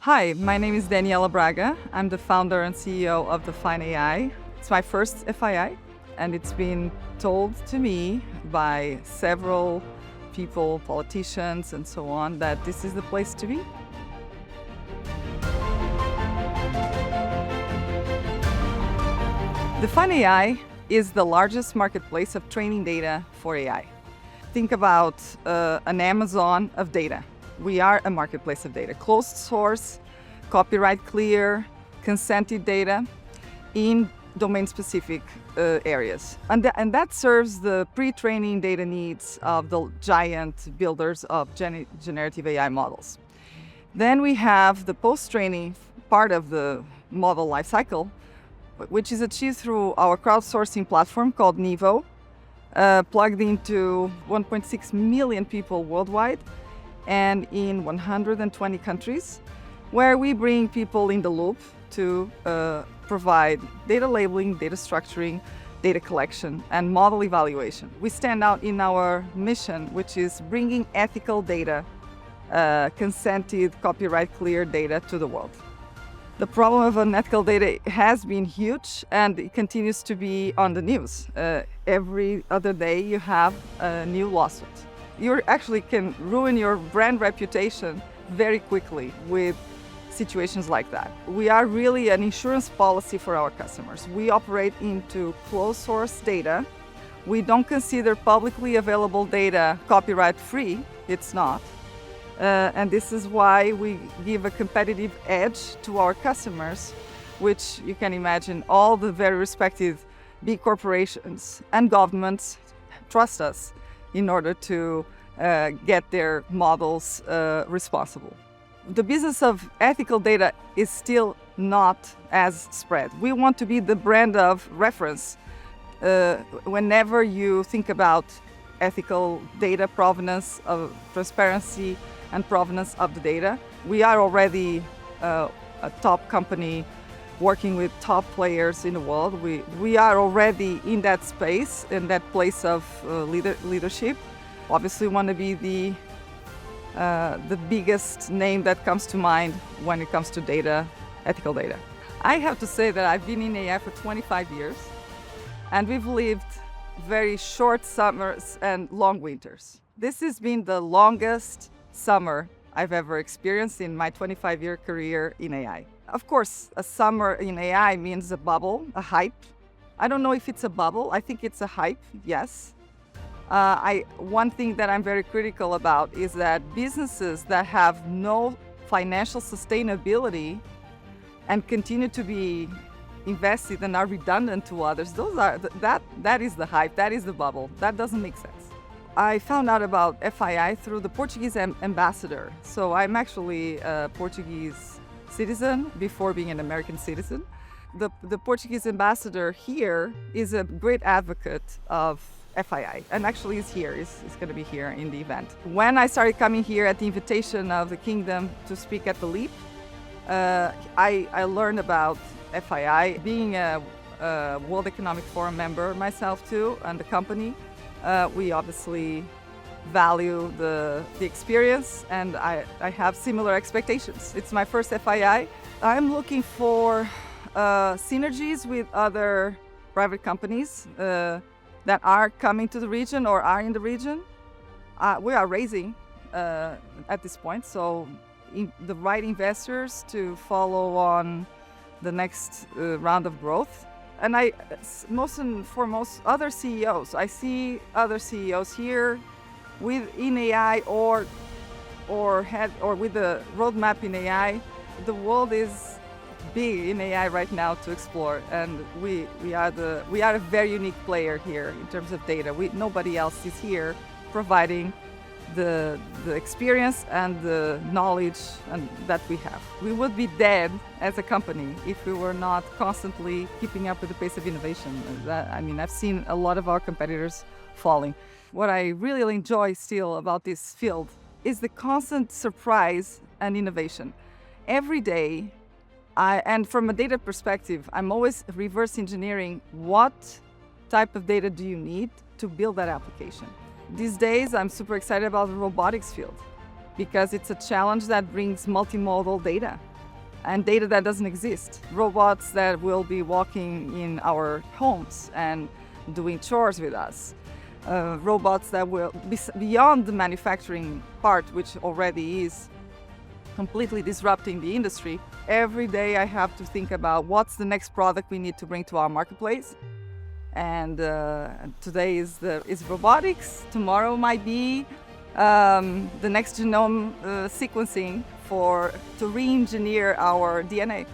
Hi, my name is Daniela Braga. I'm the founder and CEO of Define.ai. It's my first FII, and it's been told to me by several people, politicians, and so on, that this is the place to be. Define.ai is the largest marketplace of training data for AI. Think about an Amazon of data. We are a marketplace of data, closed source, copyright clear, consented data in domain-specific areas. And that serves the pre-training data needs of the giant builders of generative AI models. Then we have the post-training part of the model lifecycle, which is achieved through our crowdsourcing platform called Nivo, plugged into 1.6 million people worldwide and in 120 countries, where we bring people in the loop to provide data labeling, data structuring, data collection, and model evaluation. We stand out in our mission, which is bringing ethical data, consented, copyright-clear data to the world. The problem of unethical data has been huge, and it continues to be on the news. Every other day you have a new lawsuit. You actually can ruin your brand reputation very quickly with situations like that. We are really an insurance policy for our customers. We operate into closed source data. We don't consider publicly available data copyright-free. It's not. And this is why we give a competitive edge to our customers, which you can imagine all the very respected big corporations and governments trust us in order to get their models responsible. The business of ethical data is still not as spread. We want to be the brand of reference whenever you think about ethical data provenance, of transparency, and provenance of the data. We are already a top company working with top players in the world. We are already in that space, in that place of leadership. Obviously want to be the biggest name that comes to mind when it comes to data, ethical data. I have to say that I've been in AI for 25 years, and we've lived very short summers and long winters. This has been the longest summer I've ever experienced in my 25-year career in AI. Of course, a summer in AI means a bubble, a hype. I don't know if it's a bubble. I think it's a hype, yes. One thing that I'm very critical about is that businesses that have no financial sustainability and continue to be invested and are redundant to others, that is the hype, that is the bubble. That doesn't make sense. I found out about FII through the Portuguese ambassador. So I'm actually a Portuguese citizen before being an American citizen. The Portuguese ambassador here is a great advocate of FII, and actually is here, is going to be here in the event. When I started coming here at the invitation of the Kingdom to speak at the LEAP, I learned about FII, being a World Economic Forum member myself too, and the company. We obviously value the experience, and I have similar expectations. It's my first FII. I'm looking for synergies with other private companies that are coming to the region or are in the region. We are raising at this point, so the right investors to follow on the next round of growth. And for most other CEOs, I see other CEOs here in AI or with the roadmap in AI. The world is big in AI right now to explore, and we are a very unique player here in terms of data. Nobody else is here providing the experience and the knowledge that we have. We would be dead as a company if we were not constantly keeping up with the pace of innovation. I've seen a lot of our competitors falling. What I really enjoy still about this field is the constant surprise and innovation. Every day, and from a data perspective, I'm always reverse engineering what type of data do you need to build that application. These days, I'm super excited about the robotics field because it's a challenge that brings multimodal data. and data that doesn't exist. Robots that will be walking in our homes and doing chores with us. Robots that will be beyond the manufacturing part, which already is completely disrupting the industry. Every day I have to think about what's the next product we need to bring to our marketplace. And today is robotics. Tomorrow might be the next genome sequencing to re-engineer our DNA.